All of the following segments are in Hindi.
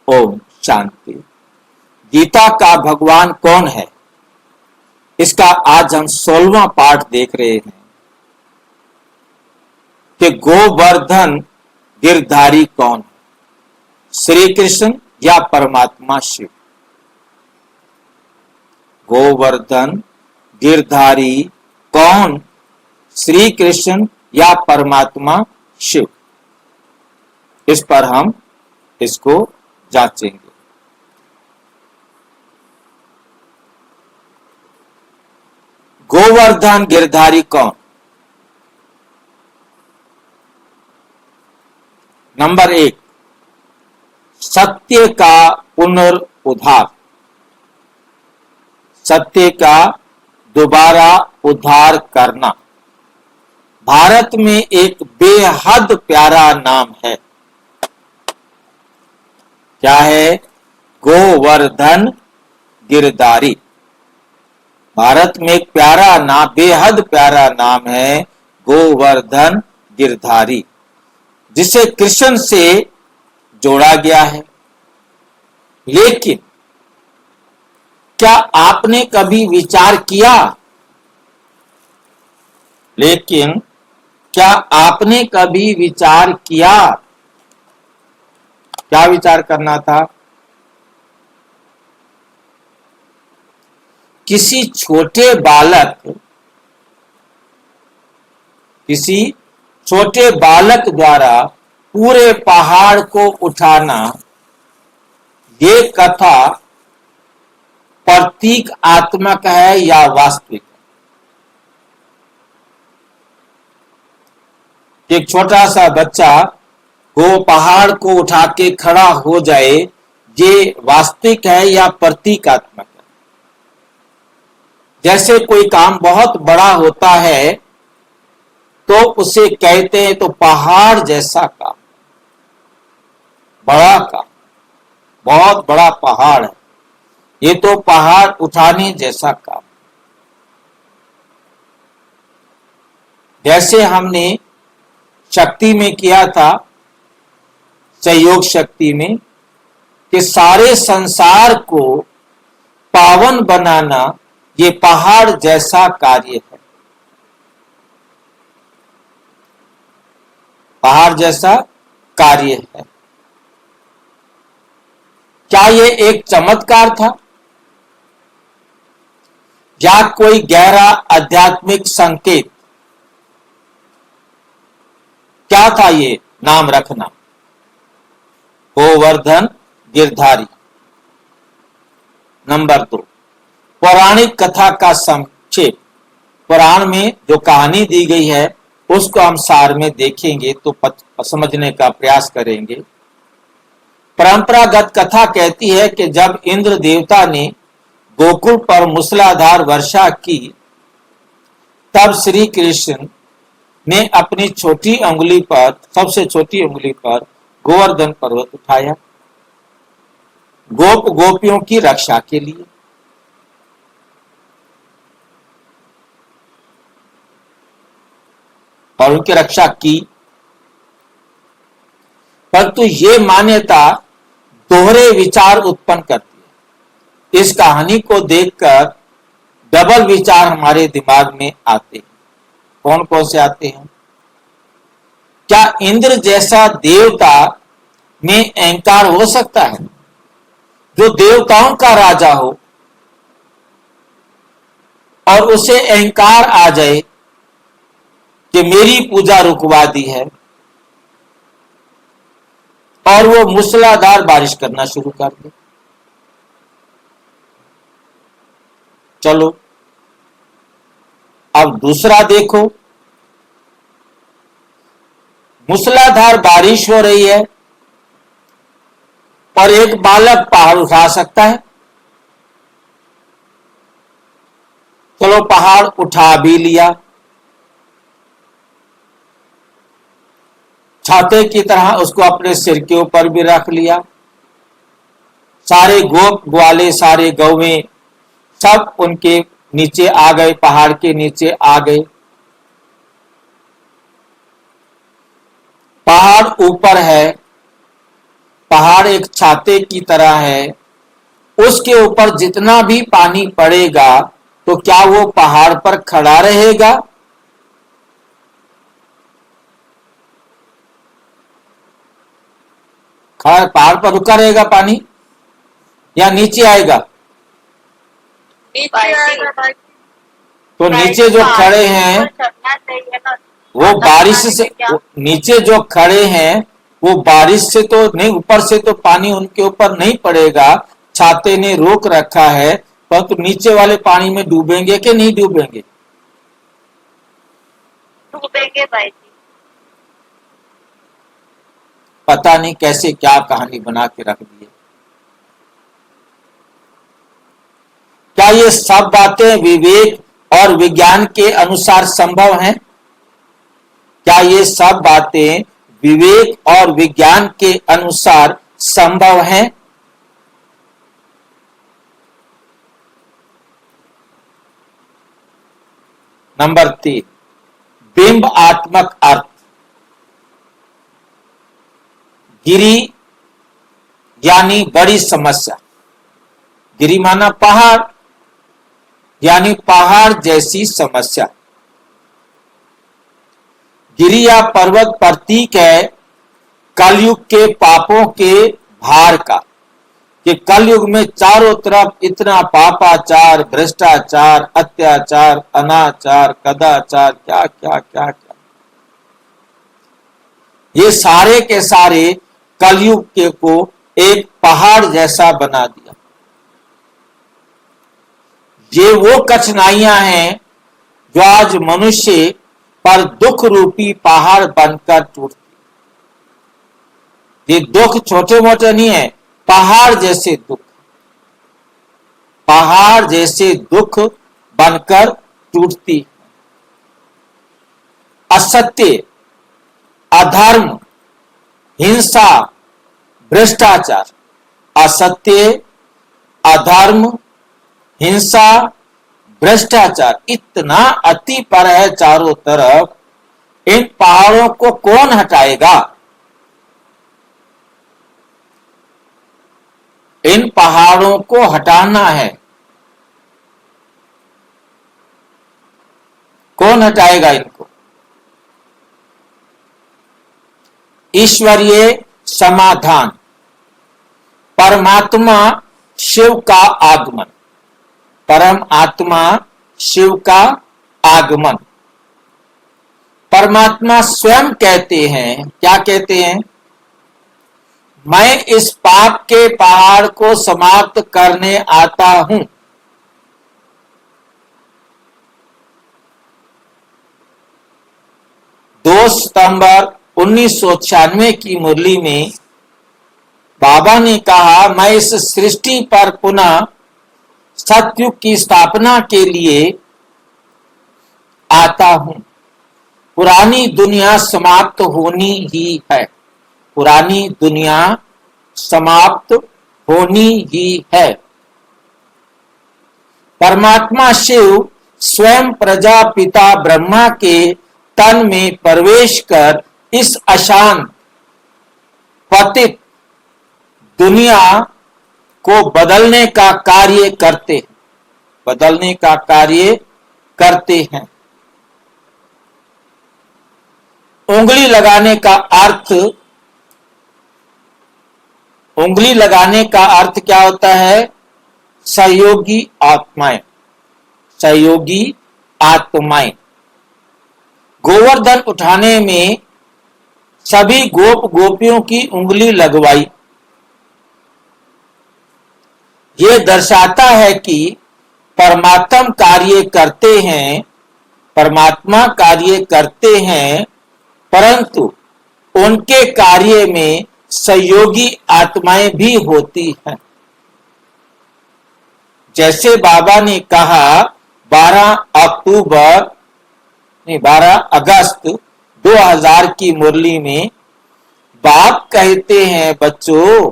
ओम शांति। गीता का भगवान कौन है, इसका आज हम 16वां पाठ देख रहे हैं कि गोवर्धन गिरधारी कौन है, श्री कृष्ण या परमात्मा शिव। गोवर्धन गिरधारी कौन, श्री कृष्ण या परमात्मा शिव। इस पर हम इसको जांचेंगे। गोवर्धन गिरधारी कौन? नंबर 1, सत्य का पुनरुद्धार, सत्य का दोबारा उद्धार करना। भारत में एक बेहद प्यारा नाम है। क्या है? गोवर्धन गिरधारी। भारत में एक प्यारा नाम, बेहद प्यारा नाम है गोवर्धन गिरधारी, जिसे कृष्ण से जोड़ा गया है। लेकिन क्या आपने कभी विचार किया, लेकिन क्या आपने कभी विचार किया, क्या विचार करना था? किसी छोटे बालक द्वारा पूरे पहाड़ को उठाना, ये कथा प्रतीक आत्मक है या वास्तविक? एक छोटा सा बच्चा वो पहाड़ को उठा के खड़ा हो जाए, ये वास्तविक है या प्रतीकात्मक है? जैसे कोई काम बहुत बड़ा होता है तो उसे कहते हैं तो पहाड़ जैसा काम, बड़ा काम, बहुत बड़ा पहाड़ है, ये तो पहाड़ उठाने जैसा काम। जैसे हमने शक्ति में किया था, सहयोग शक्ति में, कि सारे संसार को पावन बनाना ये पहाड़ जैसा कार्य है। पहाड़ जैसा कार्य है। क्या ये एक चमत्कार था या कोई गहरा आध्यात्मिक संकेत? क्या था ये नाम रखना, गोवर्धन गिरधारी? नंबर 2, पौराणिक कथा का संक्षेप। पुराण में जो कहानी दी गई है उसको हम सार में देखेंगे तो समझने का प्रयास करेंगे। परंपरागत कथा कहती है कि जब इंद्र देवता ने गोकुल पर मूसलाधार वर्षा की, तब श्री कृष्ण ने अपनी छोटी अंगुली पर, सबसे छोटी अंगुली पर गोवर्धन पर्वत उठाया, गोपियों की रक्षा के लिए। और उनकी रक्षा की। परंतु ये मान्यता दोहरे विचार उत्पन्न करती है। इस कहानी को देखकर डबल विचार हमारे दिमाग में आते हैं। कौन कौन से आते हैं? क्या इंद्र जैसा देवता में अहंकार हो सकता है, जो देवताओं का राजा हो और उसे अहंकार आ जाए कि मेरी पूजा रुकवा दी है, और वो मूसलाधार बारिश करना शुरू कर दे? चलो अब दूसरा देखो। मूसलाधार बारिश हो रही है और एक बालक पहाड़ उठा सकता है। चलो पहाड़ उठा भी लिया, छाते की तरह उसको अपने सिर के ऊपर भी रख लिया। सारे गोप ग्वाले, सारे गौवें सब उनके नीचे आ गए, पहाड़ के नीचे आ गए। पहाड़ ऊपर है, पहाड़ एक छाते की तरह है, उसके ऊपर जितना भी पानी पड़ेगा तो क्या वो पहाड़ पर खड़ा रहेगा? पहाड़ पर रुका रहेगा पानी या नीचे आएगा? तो नीचे जो खड़े हैं वो बारिश से, नीचे जो खड़े हैं वो बारिश से तो नहीं, ऊपर से तो पानी उनके ऊपर नहीं पड़ेगा, छाते ने रोक रखा है, परंतु तो नीचे वाले पानी में डूबेंगे कि नहीं डूबेंगे? डूबेंगे भाई जी। पता नहीं कैसे क्या कहानी बना के रख दी है। क्या ये सब बातें विवेक और विज्ञान के अनुसार संभव हैं? क्या ये सब बातें विवेक और विज्ञान के अनुसार संभव हैं? नंबर 3, बिंब आत्मक अर्थ। गिरी यानी बड़ी समस्या, गिरी माना पहाड़, यानी पहाड़ जैसी समस्या। गिरी या पर्वत प्रतीक है कलयुग के पापों के भार का, कि कलयुग में चारों तरफ इतना पापाचार, भ्रष्टाचार, अत्याचार, अनाचार, कदाचार, क्या क्या क्या क्या, ये सारे के सारे कलयुग के को एक पहाड़ जैसा बना दिया। ये वो कठिनाइयां हैं जो आज मनुष्य पर दुख रूपी पहाड़ बनकर टूटती। ये दुख छोटे मोटे नहीं है, पहाड़ जैसे दुख, पहाड़ जैसे दुख बनकर टूटती। असत्य, अधर्म, हिंसा, भ्रष्टाचार, असत्य, अधर्म, हिंसा, भ्रष्टाचार इतना अति पर है चारों तरफ, इन पहाड़ों को कौन हटाएगा? इन पहाड़ों को हटाना है, कौन हटाएगा इनको? ईश्वरीय समाधान, परमात्मा शिव का आगमन, परम आत्मा शिव का आगमन। परमात्मा स्वयं कहते हैं, क्या कहते हैं? मैं इस पाप के पहाड़ को समाप्त करने आता हूं। 2 सितंबर 1996 की मुरली में बाबा ने कहा, मैं इस सृष्टि पर पुनः सतयुग की स्थापना के लिए आता हूं। पुरानी दुनिया समाप्त होनी ही है, पुरानी दुनिया समाप्त होनी ही है। परमात्मा शिव स्वयं प्रजापिता ब्रह्मा के तन में प्रवेश कर इस अशांत पतित दुनिया को बदलने का कार्य करते हैं, बदलने का कार्य करते हैं। उंगली लगाने का अर्थ, उंगली लगाने का अर्थ क्या होता है? सहयोगी आत्माएं, सहयोगी आत्माएं। गोवर्धन उठाने में सभी गोप गोपियों की उंगली लगवाई। ये दर्शाता है कि परमात्मा कार्य करते हैं, परमात्मा कार्य करते हैं, परंतु उनके कार्य में सहयोगी आत्माएं भी होती हैं। जैसे बाबा ने कहा 12 अगस्त 2000 की मुरली में, बाप कहते हैं बच्चों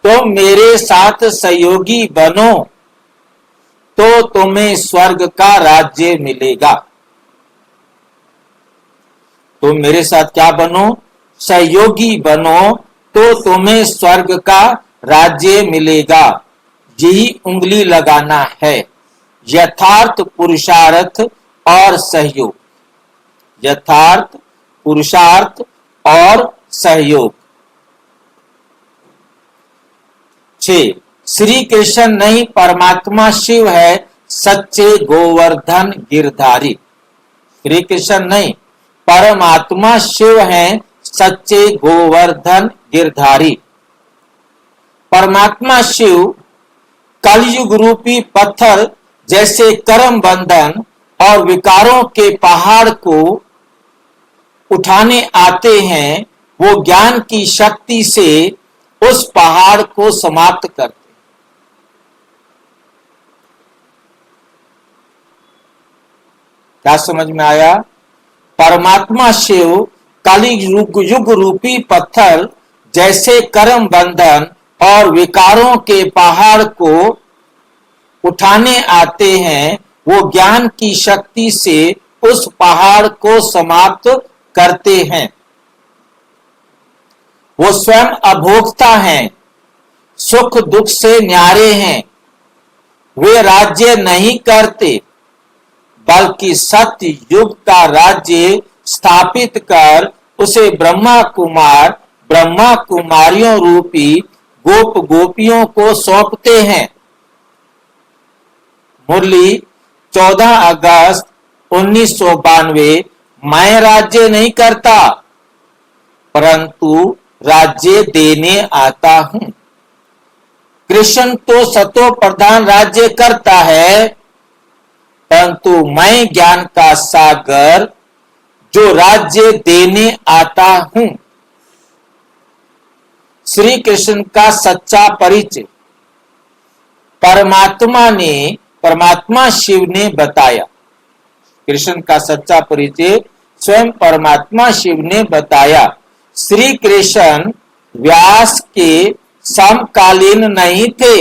तुम मेरे साथ सहयोगी बनो तो तुम्हें स्वर्ग का राज्य मिलेगा। तुम मेरे साथ क्या बनो? सहयोगी बनो तो तुम्हें स्वर्ग का राज्य मिलेगा। यही उंगली लगाना है, यथार्थ पुरुषार्थ और सहयोग। यथार्थ पुरुषार्थ और सहयोग। 6 श्री कृष्ण नहीं परमात्मा शिव है सच्चे गोवर्धन गिरधारी। श्री कृष्ण नहीं परमात्मा शिव हैं सच्चे गोवर्धन गिरधारी। परमात्मा शिव कलयुग रूपी पत्थर जैसे कर्म बंधन और विकारों के पहाड़ को उठाने आते हैं। वो ज्ञान की शक्ति से उस पहाड़ को समाप्त करते। क्या समझ में आया? परमात्मा शिव कलि युग रूपी पत्थर जैसे कर्म बंधन और विकारों के पहाड़ को उठाने आते हैं। वो ज्ञान की शक्ति से उस पहाड़ को समाप्त करते हैं। वो स्वयं अभोक्ता हैं, सुख दुख से न्यारे हैं। वे राज्य नहीं करते बल्कि सत्य युग का राज्य स्थापित कर उसे ब्रह्मा कुमार ब्रह्मा कुमारियों रूपी गोप गोपियों को सौंपते हैं। मुरली 14 अगस्त 1992। मैं राज्य नहीं करता परंतु राज्य देने आता हूं। कृष्ण तो सतो प्रधान राज्य करता है परंतु मैं ज्ञान का सागर जो राज्य देने आता हूं। श्री कृष्ण का सच्चा परिचय परमात्मा शिव ने बताया। कृष्ण का सच्चा परिचय स्वयं परमात्मा शिव ने बताया। श्री कृष्ण व्यास के समकालीन नहीं थे।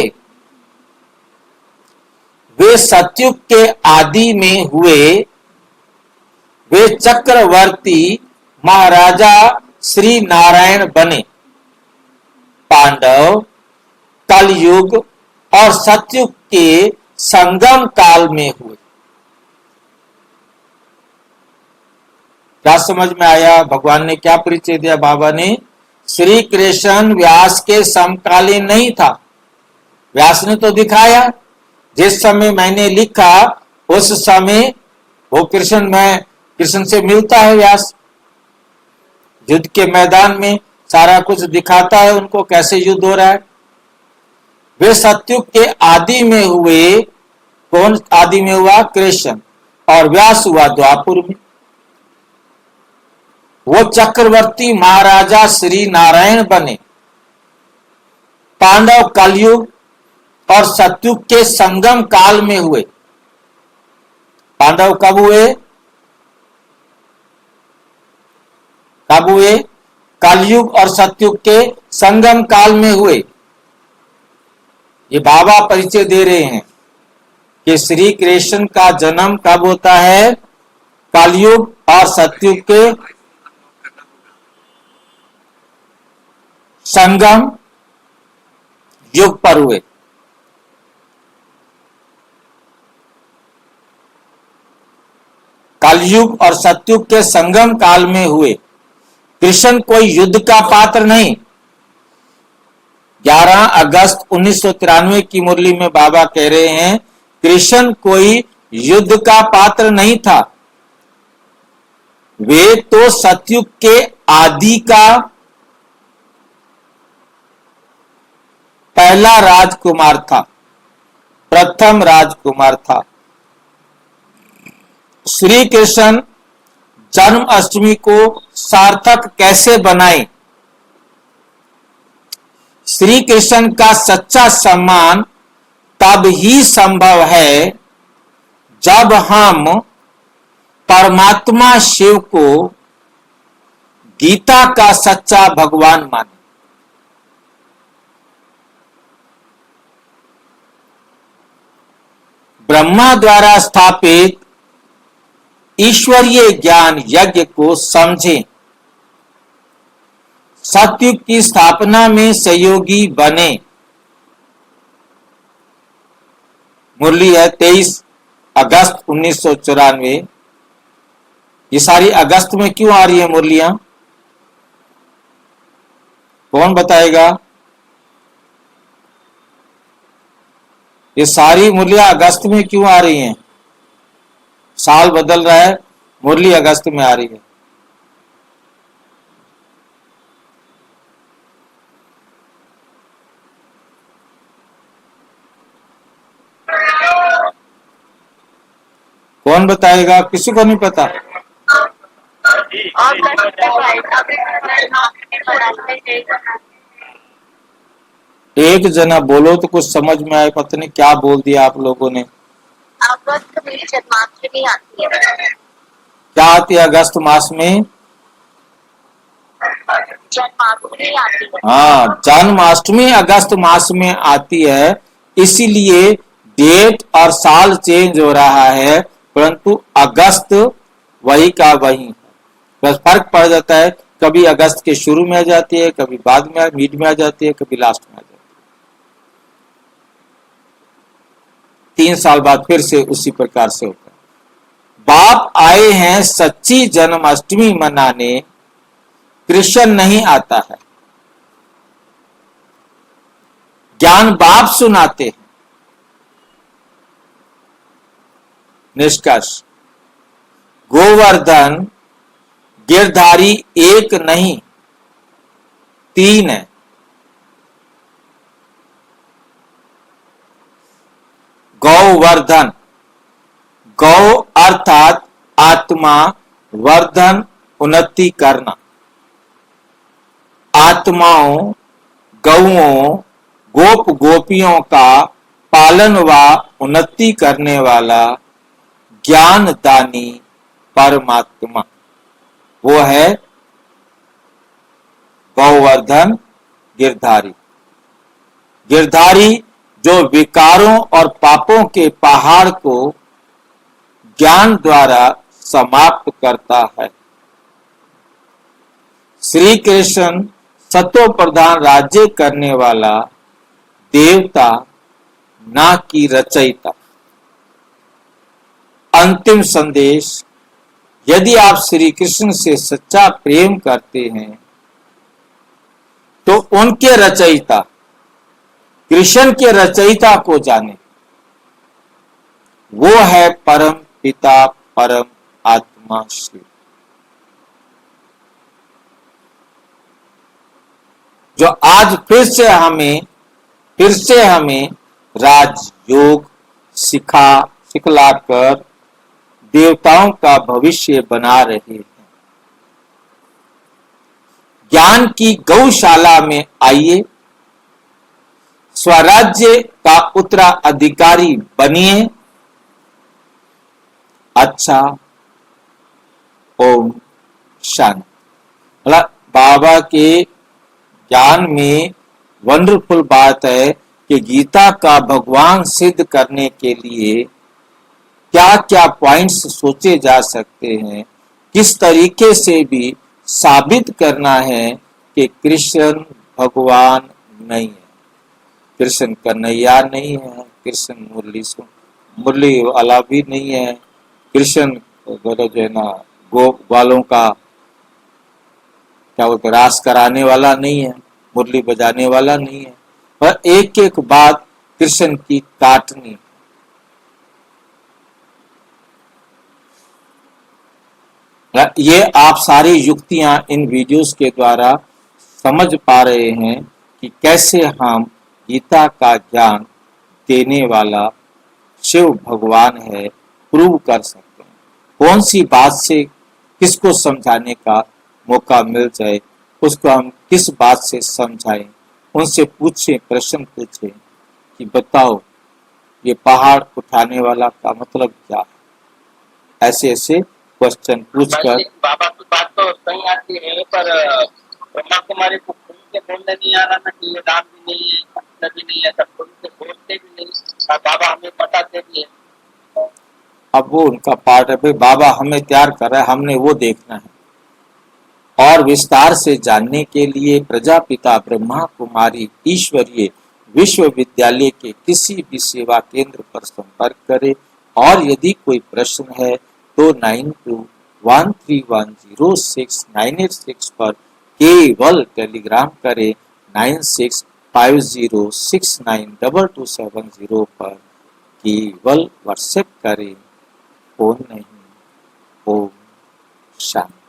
वे सतयुग के आदि में हुए। वे चक्रवर्ती महाराजा श्री नारायण बने। पांडव कलयुग और सतयुग के संगम काल में हुए। क्या समझ में आया? भगवान ने क्या परिचय दिया? बाबा ने श्री कृष्ण व्यास के समकालीन नहीं था। व्यास ने तो दिखाया जिस समय मैंने लिखा उस समय वो कृष्ण से मिलता है। व्यास युद्ध के मैदान में सारा कुछ दिखाता है उनको कैसे युद्ध हो रहा है। वे सतयुग के आदि में हुए। कौन आदि में हुआ? कृष्ण। और व्यास हुआ द्वापुर में। वो चक्रवर्ती महाराजा श्री नारायण बने। पांडव कलयुग और सतयुग के संगम काल में हुए। पांडव कब हुए? कब हुए? कलयुग और सतयुग के संगम काल में हुए। ये बाबा परिचय दे रहे हैं कि श्री कृष्ण का जन्म कब होता है? कलयुग और सतयुग के संगम युग पर हुए। कलयुग और सतयुग के संगम काल में हुए। कृष्ण कोई युद्ध का पात्र नहीं। 11 अगस्त 1993 की मुरली में बाबा कह रहे हैं कृष्ण कोई युद्ध का पात्र नहीं था। वे तो सतयुग के आदि का पहला राजकुमार था, प्रथम राजकुमार था। श्री कृष्ण जन्माष्टमी को सार्थक कैसे बनाए? श्री कृष्ण का सच्चा सम्मान तब ही संभव है जब हम परमात्मा शिव को गीता का सच्चा भगवान माने। ब्रह्मा द्वारा स्थापित ईश्वरीय ज्ञान यज्ञ को समझें। सतयुग की स्थापना में सहयोगी बने। मुरली है 23 अगस्त 1994। ये सारी अगस्त में क्यों आ रही है मुरलियां? कौन बताएगा? ये सारी मुरलियां अगस्त में क्यों आ रही हैं? साल बदल रहा है, मुरली अगस्त में आ रही है। कौन बताएगा? किसी को नहीं पता। एक जना बोलो तो कुछ समझ में आए। पता नहीं क्या बोल दिया आप लोगों ने। अगस्त में जन्माष्टमी आती है। क्या आती है अगस्त मास में? जन्माष्टमी आती है। हाँ, जन्माष्टमी अगस्त मास में आती है, इसीलिए डेट और साल चेंज हो रहा है, परंतु अगस्त वही का वही। बस फर्क पड़ जाता है, कभी अगस्त के शुरू में आ जाती है, कभी बाद में मिड में आ जाती है, कभी लास्ट में आ जाती है। 3 साल बाद फिर से उसी प्रकार से होता है। बाप आए हैं सच्ची जन्माष्टमी मनाने, कृष्ण नहीं आता है। ज्ञान बाप सुनाते हैं। निष्कर्ष, गोवर्धन गिरधारी एक नहीं 3 है। गौवर्धन, गौ अर्थात आत्मा, वर्धन उन्नति करना। आत्माओं, गौओं, गोप गोपियों का पालन व उन्नति करने वाला ज्ञान दानी परमात्मा, वो है गौवर्धन गिरधारी। गिरधारी जो विकारों और पापों के पहाड़ को ज्ञान द्वारा समाप्त करता है। श्री कृष्ण सतो प्रधान राज्य करने वाला देवता, ना कि रचयिता। अंतिम संदेश, यदि आप श्री कृष्ण से सच्चा प्रेम करते हैं तो उनके रचयिता, कृष्ण के रचयिता को जाने। वो है परम पिता, परम आत्मा शिव, जो आज फिर से हमें राजयोग सिखलाकर देवताओं का भविष्य बना रहे हैं। ज्ञान की गौशाला में आइए, स्वराज्य का उत्तराधिकारी बनिए। अच्छा, ओम शांति। बाबा के ज्ञान में वंडरफुल बात है कि गीता का भगवान सिद्ध करने के लिए क्या क्या पॉइंट्स सोचे जा सकते हैं, किस तरीके से भी साबित करना है कि कृष्ण भगवान नहीं है, कृष्ण कन्हैया नहीं है, कृष्ण मुरली वाला भी नहीं है, कृष्ण जो है ना गोप वालों का क्या बोलते रास कराने वाला नहीं है, मुरली बजाने वाला नहीं है। पर एक एक बात कृष्ण की काटनी। ये आप सारी युक्तियां इन वीडियोस के द्वारा समझ पा रहे हैं कि कैसे हम गीता का ज्ञान देने वाला शिव भगवान है प्रूव कर सकते हैं। कौन सी बात से किसको समझाने का मौका मिल जाए, उसको हम किस बात से समझाएं। उनसे पूछें, प्रश्न पूछें कि बताओ ये पहाड़ उठाने वाला का मतलब क्या है। ऐसे ऐसे क्वेश्चन पूछकर बाबा की बात तो सही आती है, पर ब्रह्मा कुमारी को खुल के बोलने नहीं आ रहा ना कि ये राम भी नहीं है, कृष्ण भी नहीं है, सब खुल के बोलते भी नहीं। बाबा हमें बताते भी है। अब वो उनका पार्ट है, भाई बाबा हमें तैयार कर रहा है, हमने वो देखना है। और विस्तार से जानने के लिए प्रजापिता ब्रह्मा कुमारी ईश्वरीय विश्वविद्यालय के किसी भी सेवा केंद्र पर संपर्क करें। और यदि कोई प्रश्न है तो 9213106986 पर केवल टेलीग्राम करें। 9650692270 पर केवल व्हाट्सएप करें, फोन नहीं। ओम शांति।